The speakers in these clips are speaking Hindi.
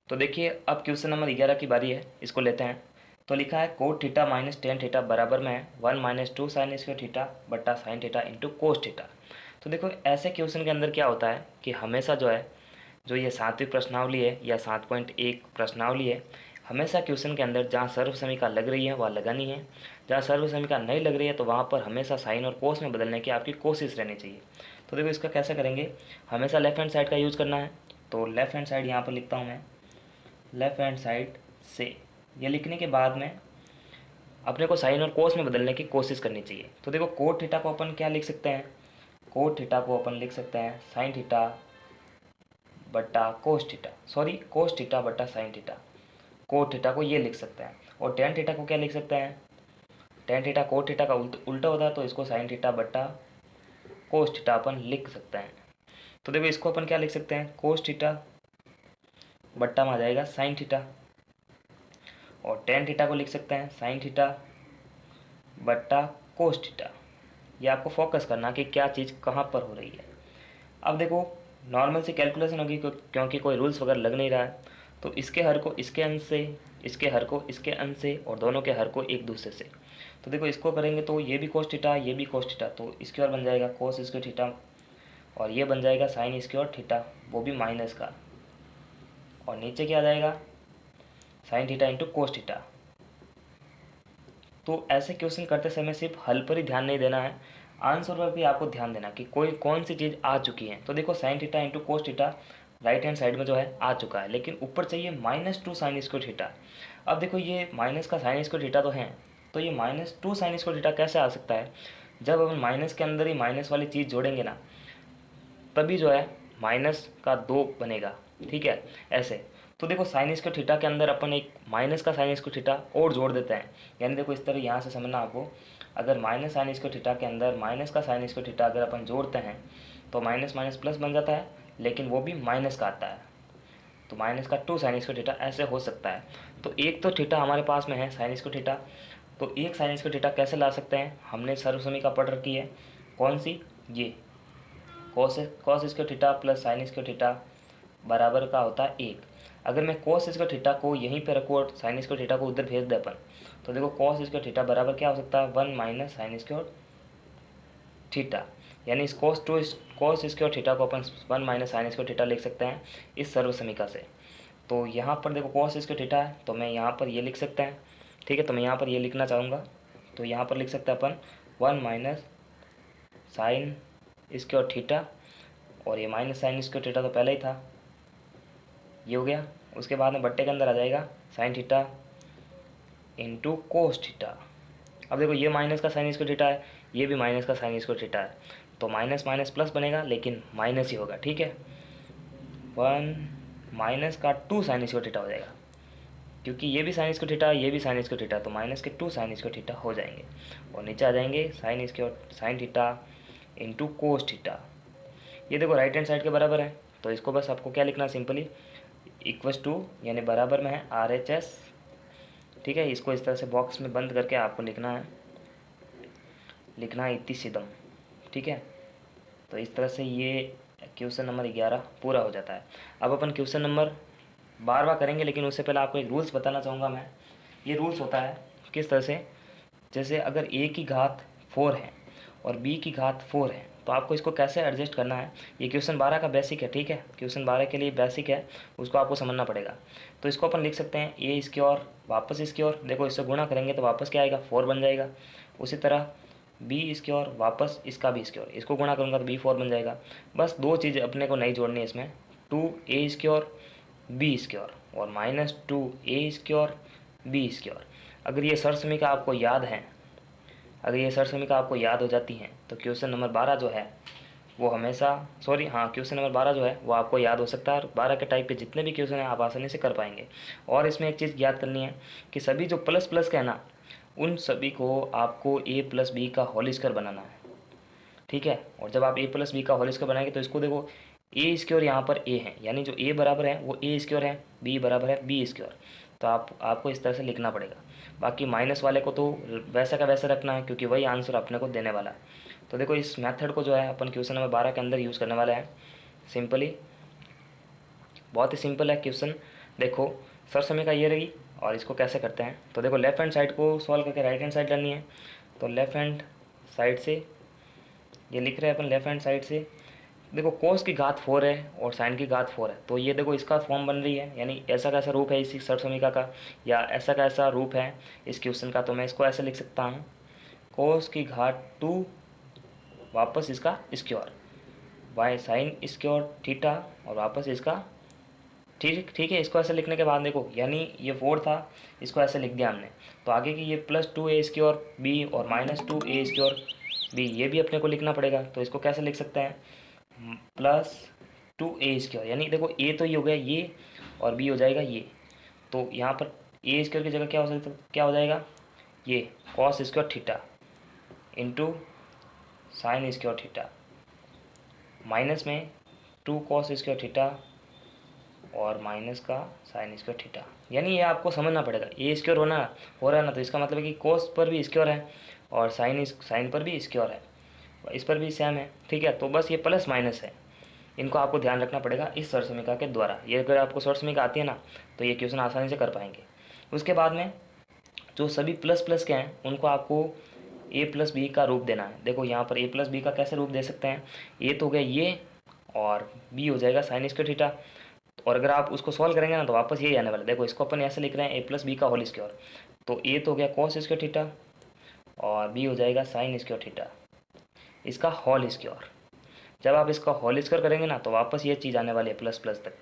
तो देखिए अब क्वेश्चन नंबर 11 की बारी है, इसको लेते हैं। तो लिखा है cot theta minus tan theta बराबर में है 1 - 2 साइन स्क्वायर थीटा बट्टा sine theta into cos theta. तो देखो ऐसे क्वेश्चन के अंदर क्या होता है कि हमेशा जो है जो ये 7वीं प्रश्नावली है या 7.1 प्रश्नावली है, हमेशा क्वेश्चन के अंदर जहाँ सर्वसमीका लग रही है वहाँ लगानी है, जहाँ सर्वसमीका नहीं लग रही है तो वहाँ पर हमेशा साइन और कोस में बदलने की आपकी कोशिश रहनी चाहिए। तो देखो इसका कैसे करेंगे, हमेशा लेफ्ट हैंड साइड का यूज़ करना है। तो लेफ्ट हैंड साइड यहाँ पर लिखता हूँ मैं, लेफ्ट हैंड साइड से ये लिखने के बाद में अपने को साइन और कोस में बदलने की कोशिश करनी चाहिए। तो देखो कोट थीटा को अपन क्या लिख सकते हैं, कोट थीटा को अपन लिख सकते हैं साइन थीटा बट्टा cos theta, sorry cos theta बट्टा साइन थीटा। कोट थीटा को ये लिख सकते हैं। और टेन थीटा को क्या लिख सकते हैं, टेन थीटा कोट थीटा का उल्टा होता है तो इसको साइन थीटा बट्टा कोस थीटा अपन लिख सकते हैं। तो देखो इसको अपन क्या लिख सकते हैं, कोस थीटा बट्टा में आ जाएगा साइन थीटा, और टेन थीटा को लिख सकते हैं साइन थीटा बट्टा कोस थीटा। ये आपको फोकस करना कि क्या चीज़ कहाँ पर हो रही है। अब देखो नॉर्मल सी कैलकुलेशन होगी क्योंकि कोई रूल्स वगैरह लग नहीं रहा है। तो इसके हर को इसके अंश से, इसके हर को इसके अंश से, और दोनों के हर को एक दूसरे से। तो देखो इसको करेंगे तो ये भी कोस थीटा ये भी कोस थीटा, तो इसके और बन जाएगा कोस स्क्वायर थीटा, और ये बन जाएगा साइन स्क्वायर थीटा, वो भी माइनस का, और नीचे क्या आ जाएगा sine theta into cos theta. तो ऐसे क्वेश्चन करते समय सिर्फ हल पर ही ध्यान नहीं देना है, आंसर पर भी आपको ध्यान देना कि कोई कौन सी चीज़ आ चुकी है। तो देखो sine theta into cos theta right hand side में जो है आ चुका है, लेकिन ऊपर चाहिए -2 साइन स्क्वायर थीटा। अब देखो ये माइनस का साइन स्क्वायर थीटा तो है, तो ये -2 साइन स्क्वायर थीटा कैसे आ सकता है, जब अपन माइनस के अंदर ही माइनस वाली चीज़ जोड़ेंगे ना तभी जो है -2 बनेगा, ठीक है ऐसे। तो देखो साइन स्क्वायर थीटा के अंदर अपन एक माइनस का साइन स्क्वायर थीटा और जोड़ देते हैं, यानी देखो इस तरह यहाँ से समझना आपको, अगर माइनस साइन स्क्वायर थीटा के अंदर माइनस का साइन स्क्वायर थीटा अगर अपन जोड़ते हैं तो माइनस माइनस प्लस बन जाता है, लेकिन वो भी माइनस का आता है। तो -2 साइन स्क्वायर थीटा ऐसे हो सकता है। तो एक तो थीटा हमारे पास में है साइन स्क्वायर थीटा, तो एक साइन स्क्वायर थीटा कैसे ला सकते हैं, हमने सर्वसमीका पढ़ रखी है, कौन सी, ये cos cos square theta plus sine square theta बराबर का होता है 1। अगर मैं कॉस स्क्वायर थीटा को यहीं पे रखूँ और साइन स्क्वायर थीटा को उधर भेज दे अपन, तो देखो कॉस स्क्वायर थीटा बराबर क्या हो सकता है 1 - साइन स्क्वायर थीटा, यानी इस कॉस स्क्वायर थीटा को अपन 1 - साइन स्क्वायर थीटा लिख सकते हैं इस सर्वसमीका से। तो यहाँ पर देखो कॉस स्क्वायर थीटा है तो मैं यहाँ पर ये लिख सकते हैं, ठीक है। तो मैं यहाँ पर ये लिखना चाहूँगा, तो यहाँ पर लिख सकते हैं अपन 1 - साइन स्क्वायर थीटा, और ये माइनस साइन स्क्वायर थीटा तो पहले ही था, ये हो गया। उसके बाद में बट्टे के अंदर आ जाएगा sine theta into cos theta. अब देखो ये माइनस का साइन स्क्वायर थीटा है, ये भी माइनस का साइन स्क्वायर थीटा है, तो माइनस माइनस प्लस बनेगा, लेकिन माइनस ही होगा, ठीक है। 1 - 2 साइन स्क्वायर थीटा हो जाएगा, क्योंकि ये भी साइन स्क्वायर थीटा है ये भी साइन स्क्वायर थीटा, तो -2 साइन स्क्वायर थीटा हो जाएंगे, और नीचे आ जाएंगे sine theta into cos theta. ये देखो राइट हैंड साइड के बराबर है, तो इसको बस आपको क्या लिखना है सिंपली इक्वस टू, यानी बराबर में है RHS, ठीक है। इसको इस तरह से बॉक्स में बंद करके आपको लिखना है इति सिदम, ठीक है। तो इस तरह से ये क्वेश्चन नंबर 11 पूरा हो जाता है। अब अपन क्वेश्चन नंबर 12वां करेंगे, लेकिन उससे पहले आपको एक रूल्स बताना चाहूँगा मैं। ये रूल्स होता है किस तरह से, जैसे अगर a की घात 4 है और b की घात 4 है, तो आपको इसको कैसे एडजस्ट करना है, ये क्वेश्चन 12 का बेसिक है, ठीक है। क्वेश्चन 12 के लिए बेसिक है, उसको आपको समझना पड़ेगा। तो इसको अपन लिख सकते हैं a इसकी ओर वापस इसकी ओर, देखो इससे गुणा करेंगे तो वापस क्या आएगा 4 बन जाएगा। उसी तरह b इसकी ओर वापस इसका भी इसकी ओर, इसको गुणा करूँगा तो b 4 बन जाएगा। बस दो चीज़ अपने को नहीं जोड़नी है इसमें, 2a इसकी ओर b इसकी ओर, और -2a इसकी ओर b इसकी ओर। अगर ये सरसमीका आपको याद है, अगर ये सरसमीका आपको याद हो जाती हैं तो क्वेश्चन नंबर 12 जो है वो हमेशा, सॉरी हाँ, क्वेश्चन नंबर 12 जो है वो आपको याद हो सकता है, और 12 के टाइप के जितने भी क्वेश्चन हैं आप आसानी से कर पाएंगे। और इसमें एक चीज़ याद करनी है कि सभी जो प्लस प्लस का है ना, उन सभी को आपको a+b का होल स्क्वायर बनाना है, ठीक है। और जब आप a+b का होल स्क्वायर बनाएंगे तो इसको देखो a स्क्वायर यहाँ पर a है, यानी जो a बराबर है वो a स्क्वायर है, b बराबर है b स्क्वायर। तो आपको इस तरह से लिखना पड़ेगा। बाकी माइनस वाले को तो वैसा का वैसा रखना है, क्योंकि वही आंसर अपने को देने वाला है। तो देखो इस मेथड को जो है अपन क्वेश्चन नंबर 12 के अंदर यूज़ करने वाला है। सिंपली बहुत ही सिंपल है क्वेश्चन। देखो सर समीकरण ये रही, और इसको कैसे करते हैं, तो देखो लेफ्ट हैंड साइड को सॉल्व करके राइट हैंड साइड करनी है। तो लेफ्ट हैंड साइड से ये लिख रहे हैं अपन, लेफ्ट हैंड साइड से देखो कोस की घात 4 है और साइन की घात 4 है, तो ये देखो इसका फॉर्म बन रही है, यानी ऐसा कैसा रूप है इसी सर समीकरण का, या ऐसा कैसा रूप है इस क्वेश्चन का। तो मैं इसको ऐसे लिख सकता हूँ, कोस की घात 2 वापस इसका square by sine square theta और वापस इसका, ठीक ठीक है। इसको ऐसे लिखने के बाद देखो, यानी ये 4 था, इसको ऐसे लिख दिया हमने। तो आगे की ये +2a² b और -2a² b, ये भी अपने को लिखना पड़ेगा। तो इसको कैसे लिख सकते हैं, +2a², यानी देखो a तो ये हो गया ये, और b हो जाएगा ये। तो यहाँ पर a² की जगह क्या हो सकता, क्या हो जाएगा, ये cos square theta into sine square theta, minus में 2 cos स्क्वायर थीटा और माइनस का साइन स्क्वायर थीटा। यानी ये आपको समझना पड़ेगा, ए स्क्वायर हो रहा है ना, तो इसका मतलब है कि कोस पर भी स्क्वायर है और साइन पर भी स्क्वायर है, इस पर भी सेम है, ठीक है। तो बस ये प्लस माइनस है, इनको आपको ध्यान रखना पड़ेगा इस सर समीकरण के द्वारा। ये अगर आपको सर समीकरण आती है ना, तो ये क्वेश्चन आसानी से कर पाएंगे। उसके बाद में जो सभी प्लस प्लस के हैं उनको आपको a+b का रूप देना है। देखो यहाँ पर a+b का कैसे रूप दे सकते हैं, ए तो हो गया ये और b हो जाएगा साइन स्क्वायर थीटा। और अगर आप उसको सॉल्व करेंगे ना, तो वापस यही आने वाला है। देखो इसको अपन ऐसे लिख रहे हैं a+b का होल स्क्वायर, तो a तो हो गया कॉस स्क्वायर थीटा और b हो जाएगा साइन स्क्वायर थीटा, इसका होल स्क्वायर। जब आप इसका होल स्क्वायर करेंगे ना, तो वापस ये चीज़ आने वाली है प्लस प्लस तक।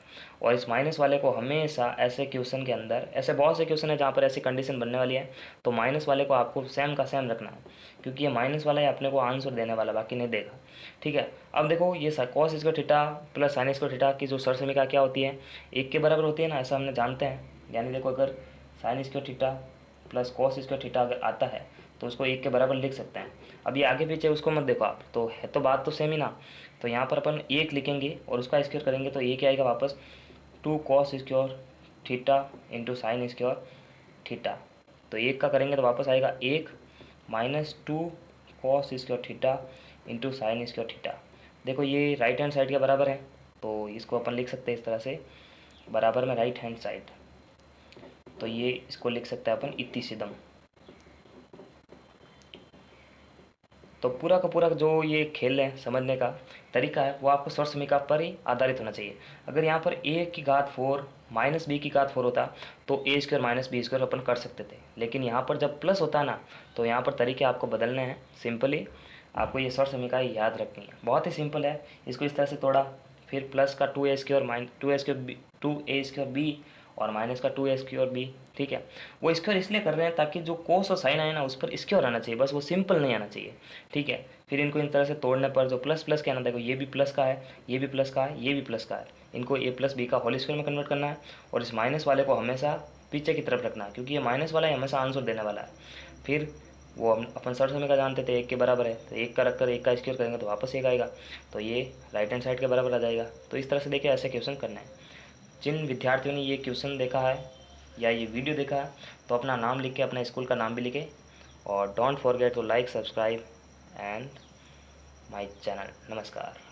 और इस माइनस वाले को हमेशा ऐसे क्वेश्चन के अंदर, ऐसे बहुत से क्वेश्चन है जहाँ पर ऐसी कंडीशन बनने वाली है, तो माइनस वाले को आपको सेम का सेम रखना है, क्योंकि ये माइनस वाला ही अपने को आंसर देने वाला, बाकी नहीं देगा, ठीक है। अब देखो ये cos square theta plus sine square theta की जो सर समीकरण क्या होती है, एक के बराबर होती है ना, ऐसा हमने जानते हैं। यानी देखो अगर sine square theta plus cos square theta अगर आता है, तो उसको एक के बराबर लिख सकते हैं। अब ये आगे पीछे उसको मत देखो आप, तो है तो बात तो सेम ही ना। तो यहाँ पर अपन एक लिखेंगे और उसका स्क्वायर करेंगे, तो ये क्या आएगा वापस 2 cos square theta into sine square theta. तो एक का करेंगे तो वापस आएगा 1 -2 cos square theta into sine square theta. देखो ये राइट हैंड साइड के बराबर है, तो इसको अपन लिख सकते हैं इस तरह से, बराबर में राइट हैंड साइड। तो ये इसको लिख सकते हैं अपन इतनी सिदम। तो पूरा का पूरा जो ये खेल है, समझने का तरीका है, वो आपको सर समीकरण पर ही आधारित होना चाहिए। अगर यहाँ पर a की घात 4 माइनस b की घात 4 होता, तो a² माइनस b² अपन कर सकते थे। लेकिन यहाँ पर जब प्लस होता है ना, तो यहाँ पर तरीके आपको बदलने हैं। सिंपली आपको ये सर समीकरण याद रखनी है, बहुत ही सिंपल है। इसको इस तरह से तोड़ा, फिर प्लस का 2a² माइनस 2a² b और माइनस का 2a² b, ठीक है। वो स्क्वायर इसलिए कर रहे हैं ताकि जो कोस और साइन आए ना, उस पर स्क्वायर आना चाहिए, बस वो सिंपल नहीं आना चाहिए, ठीक है। फिर इनको इन तरह से तोड़ने पर जो प्लस प्लस के आना, देखो ये भी प्लस का है, ये भी प्लस का है, ये भी प्लस का है, इनको a+b का होल स्क्वायर में कन्वर्ट करना है। और इस माइनस वाले को हमेशा पीछे की तरफ रखना है, क्योंकि ये माइनस वाला ही हमेशा आंसर देने वाला है। फिर वो हम अपन सर समीकरण जानते थे, एक के बराबर है, तो एक का रखकर एक का स्क्वायर करेंगे तो वापस एक आएगा, तो ये राइट हैंड साइड के बराबर आ जाएगा। तो इस तरह से देखिए ऐसे क्वेश्चन करना है। जिन विद्यार्थियों ने ये क्वेश्चन देखा है या ये वीडियो देखा है, तो अपना नाम लिख के, अपना स्कूल का नाम भी लिखे, और don't forget to like, subscribe and my channel. नमस्कार।